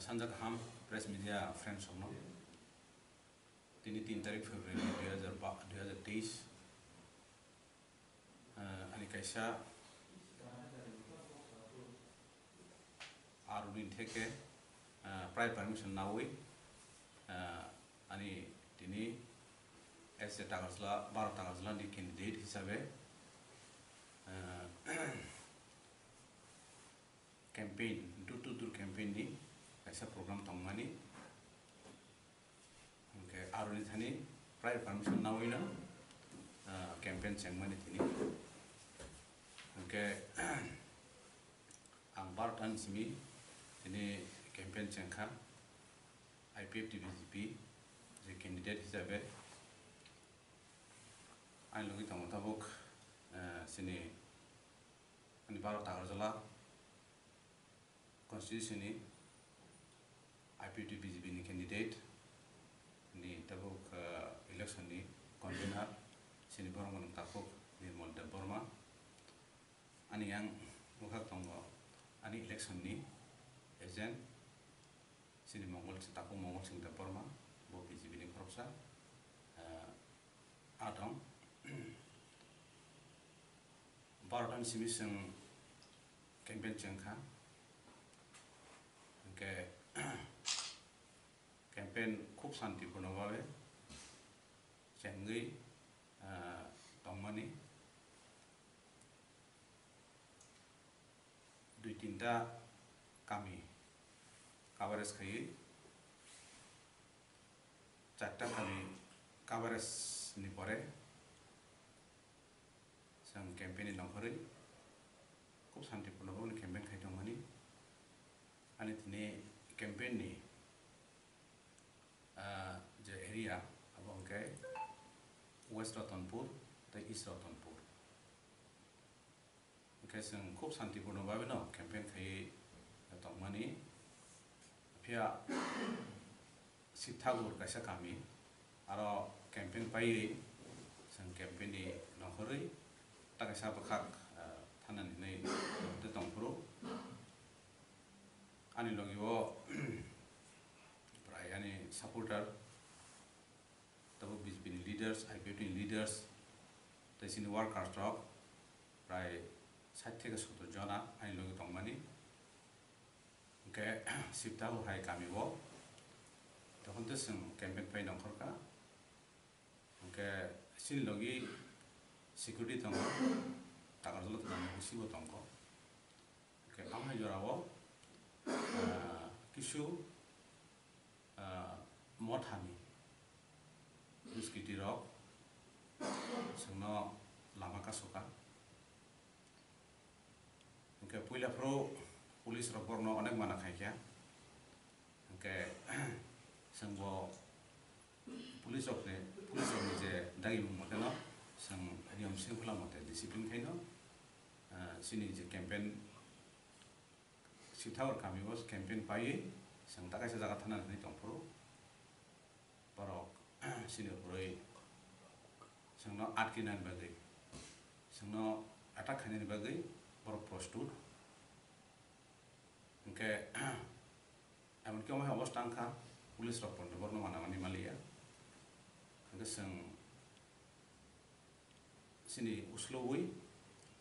Sanjak Ham Press Media Friends Somno Tini 3 तारीख फरवरी 2023 Ani kaisa Arudin Theke Prior Permission Nawi Ani Tini as a Tagasla Bar Tagasla di candidate hisabe campaign door-to-door campaign ni kaisa program tongmani okay aruni thani prior permission nawina campaign chengmani tini okay ang bartan simi tini campaign chengkha IPF BJP je candidate hisabe ain logi tamotabok sini ani baro tagarjala Constitution ni IPF BJP ni candidate ni tabuk election ni convener sini borong manung tapuk Nirmal Deborma ani yang mukhak tongo ani election ni agent sini Mongol tapuk Mongol sing Deborma bo BJP ni korupsa adong Baratan simi sing campaign chengkha ke campaign খুব শান্তিপূর্ণভাবে Changi তংমানি 2-3টা kami coverage খাই 4টা kami coverage ni pore sang campaign ni nongkhari খুব শান্তিপূর্ণভাবে campaign খাই tongmani ani tini campaign ni je area abang ke West Ratanpur dan East Ratanpur okay sing খুব শান্তিপূর্ণভাবে no campaign khai tongmani phia sithagur kaisa kami aro campaign pai sang campaign ni nokhori ta kaisa bakhak thanan nei te tongpro ani logi wo pray ani supporter tabo BJP leaders IPF leaders tesini workers rok pray 60 থেকে 70 jona ani logi tongmani ke sipta ho hai kami wo tokon te sing campaign pai nongkhorka ke sin logi security tong tagarjolo tong husibo tongko ke amhai jorawo কিছু মঠানি দুষ্কৃতি rock जोंनो Lama Casca okay पयलाफ्राव police रकबरनो अनेक माना खायखा okay जोंबो police रकनि जे दागि मतेनो जों नियम शृंखला मते डिसिप्लिन खायनो सिनि जे Kempen सिथावर kami was campaign pai sang takai sa jaga thana ni tongpro borok sini broi sangno atkinan bagai sangno attack khani bagai borok prostud oke amon kyo ma obos tangkha police rok pon borno mana mani malia oke sang sini uslowui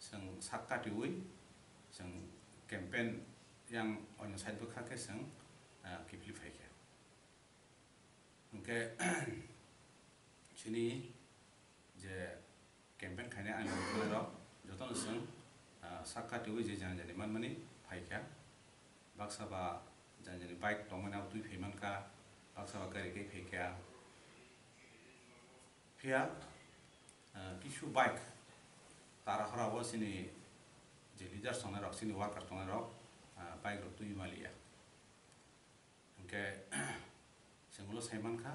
sang sakkatiui sang campaign yang on side bekake sang kipli faike oke sini je campaign khane ani khalo joton sang sakati we je janjani manmani faike baksa ba janjani bike tongmana tui pheman ka baksa ba gari ke faike phia kisu bike tara hara bo sini je leader sona rok sini worker sona rok baik rok tui malia oke senglo saiman kha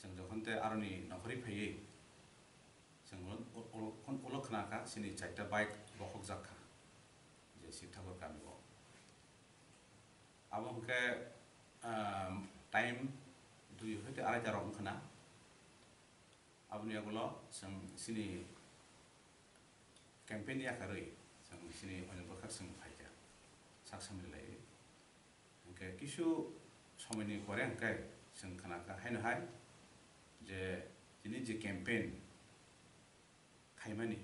seng jokhon te aroni nokhri phei senglo kon olokhna ka sini 4টা bike bokhok jakha je sithagor kami bo abong ke time 2 hoite 2:30 rok khna abni agulo seng sini campaign ya karoi seng sini on bokhak seng phaija saksamlai ओंखाय किसु समयनि परे ओंखाय जों खोनाखा हायनो हाय जे दिनै जे Kempen खायमानि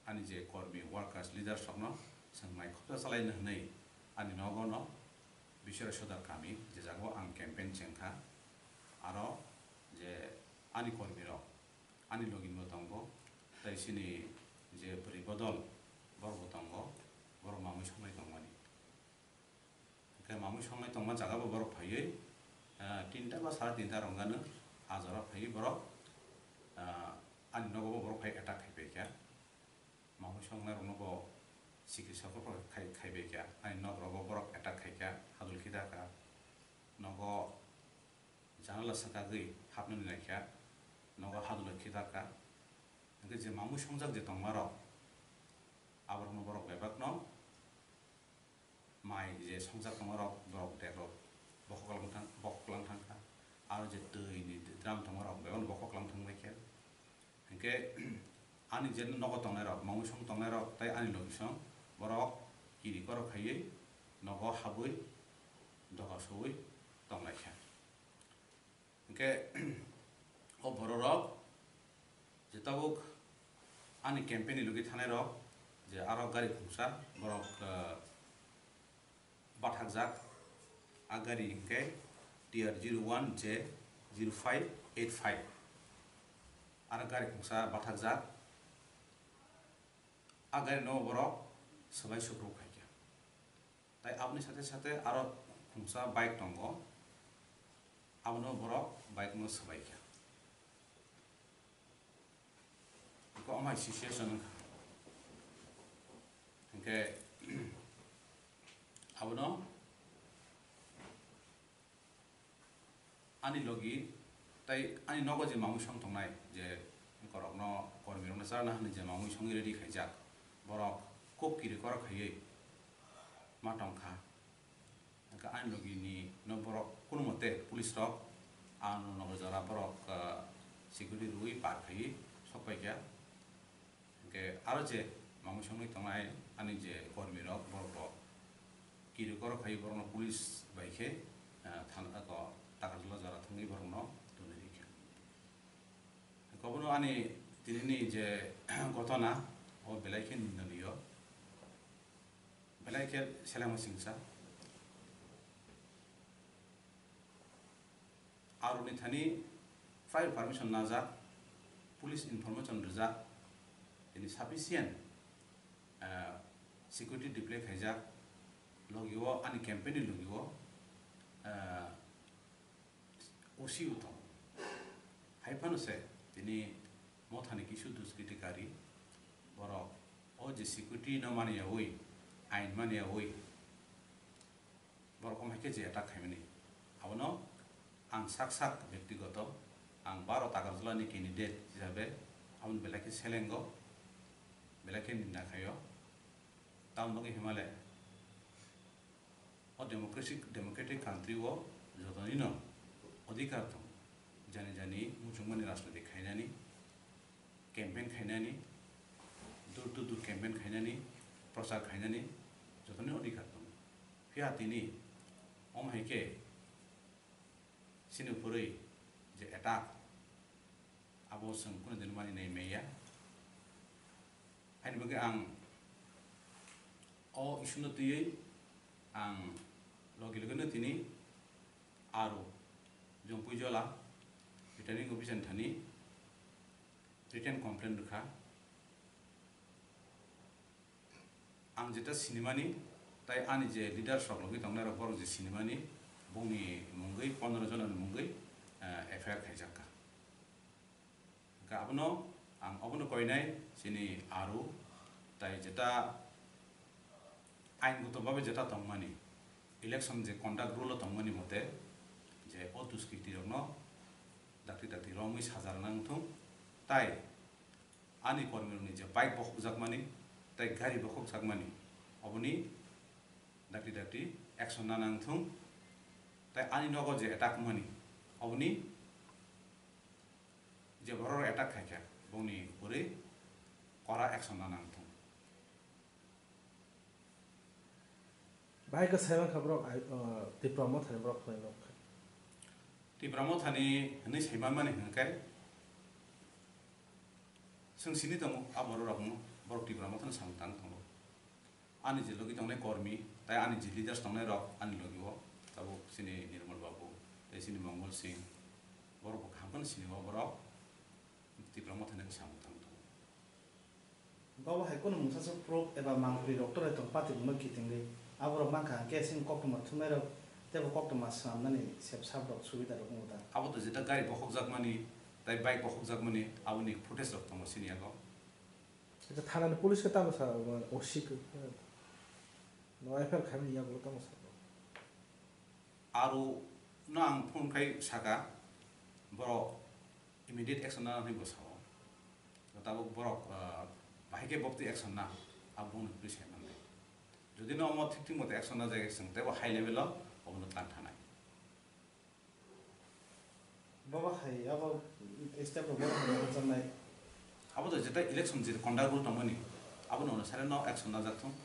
आनि जे कर्मी वार्कार्स lidars सकनो जों माइखौथ' सालायनो होनै आनि नगनो बिसोर सदार कामि जे जागो आं केम्पेन जोंखा आरो जे आनि कर्मी रक आनि लगिनबो दंगो ताइसिनि जे बोरै बदल बरबो दंगो बर मामुइ संनाय दंमानि ओंखाय मामुइ संनाय दंमा जागाबो बर फायै 3टा बा 3:30 रंगानो हाजाराव फायै बर आनि नगबो बर फाय एटाक खायबायखा मामुइ संनाय रंगबो सिकित्सकफोर खायबायखा आनि नगरबो बर एटाक खायखा हादुलखि दाका नग जानला सकागै हाबनो नायखा नग हादुलखि दाका ओंखाय जे मामुइ संजाक जे दंमारो आबारनो बर बेबाकनो माइ जे संजाक दंमारो बर देखो बखलां थांखा आरो जे दैनि द्राम दंमारो बेयावनो बखलां थांबायखा ओंखाय आनि जे नग दंनायरो मामुइ सं दंनायरो ताइ आनि लगिसं बर किरि कर खायै नग हाबै दगा सबै दंनायखा ओंखाय अ बर रक जेताबुक आनि केम्पेनि लुगि थानाय रक जे आरो गारि खुंसा बरक बाथाकजाक आ गारि ओंखाय TR01J0585 आरो गारि खुंसा बाथाकजाक आ गारि न बरक सबाय सुब्रु खायखा ताइ आपनि साथे साथे आरो खुंसा बाइक दंगो आपनो बरक बाइक न सबायखा बेखौ अमाय सिचुएसन ओंखाय आपनो आनि लगी ताइ आनि नगो जे मामुइ सं दंनाय जे करकनो कर्मीरनो जाना होनो जे मामुइ संgi रेडि खायजाक बरक खूब किरि कर खायै मा टंखा ओंखाय आनि लगिनि न बरक कुनु मते पुलिस रक आनो नग जरा बरक सिकिउरिटि रुइ पार खायै सपायखा ओंखाय आरो जे मामुइ संनि तंनाय आनि जे कर्मी रक बरक किरि कर खायै बरनो पुलिस बाइखे थाना को ताकाजला जरा थांनि बरनो दोनैखा कबनो आनि दिनैनि जे घटना ओ बेलायखे निन्दलियो बेलायखे सेलामा सिंसा आरुनि थानि फायर पारमिशन नाजा पुलिस इनफरमेशन रजा दिनै साफिसियेन्ट सिकिउरिटि डिप्लय खायजाक लगियो आनि केम्पेनि लगियो ओसि उतम हायफानोसे दिनै मथानि किसु दुष्कृतिकारी बरक ओ जे सिकिउरिटि न मानिया ओइ आइन मानिया ओइ बरक माइके जे एटाक खायमानि आवनो आं साक व्यक्तिगत आं 12 ताकाजलानि कैंडिडेट हिसाबै आं बेलायखे सेलेंगो बेलायखे निन्दा खायो ताउन लगे हिमालय और डेमोक्रेटिक कान्ट्री वो जतनिनो अधिकार दं जानि मुसुंमानि राजनीति खायनानि केम्पेन खायनानि दूर केम्पेन खायनानि प्रचार खायनानि जतनि अधिकार दं फियातिनि अमहायके सिनुपुरै जे एटाक आबो जों कुनु दिन मानिनाय मेया हायनि बगे आं अ इसुनो तुयै आं लगे लगेनो दिनै आरो जों पुजला रिटार्निं अफिसार थानि रिटेन कमप्लेन रखा आं जेटा सिनेमानि ताइ आनि जे लिडार्स रक लगे दंनाय रक जे सिनेमानि बुंनि मुंगै 15 जननि मुंगै एफआईआर खायजाका गाबनो आं अबनो कयनाय सिनि आरु ताइ जेटा आइनगत भावे जेटा दंमानि इलेक्शन जे कन्डाक्ट रुल दंमानि मते जे ओ दुष्कृति रकनो दाक्ति रमै साजार नांथुं ताइ आनि कर्मीरनि जे बाइक बखक जाकमानि ताइ गारि बखक जाकमानि अबनि दाक्ति एक्शन ना नांथुं ताइ आनि नगो जे एटाक मानि अबनि जे बरर एटाक खायखा बुंनि बोरै करा एक्शन ना नांथुं ai ka sai man khabrok ai ti promote thani brok khoi nok ti promote thani ni sai man mane hangkai sing sini tong abor rok mo borok ti promote thani samtang tong ani je logi tong kormi tai ani je leaders tong rok ani logi wo tabo sini Nirmal Babu tai sini Mongol Singh borok khampan sini wo borok ti promote thani samtang bawa hai kono mungsa so pro eba mangpri doctor ai tong pati mo kitingli abro mangka ke sing kok ma thumero tebo kok ma samnani sep sab rok subida rok muda abo to jeta gari bokhok jakmani tai bike bokhok jakmani aboni footage rok tong sini ago এটা থানার police কে তামসা OC কে no FIR খাবি ইয়া গুলো তামসা aru no ang phone khai saka borok immediate action na ni bosao tabo borok bahike bokti action na abun police manne jodi no mo thik mot action na jage sing tebo high level of obno tan thanai বাবা high আবা step বড় বড় জানাই abo to jeta election je conduct rule tongmani abo no sare no action na jakthong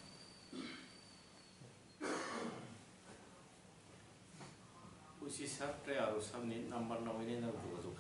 usi sabtre aru samni number na wini na jogo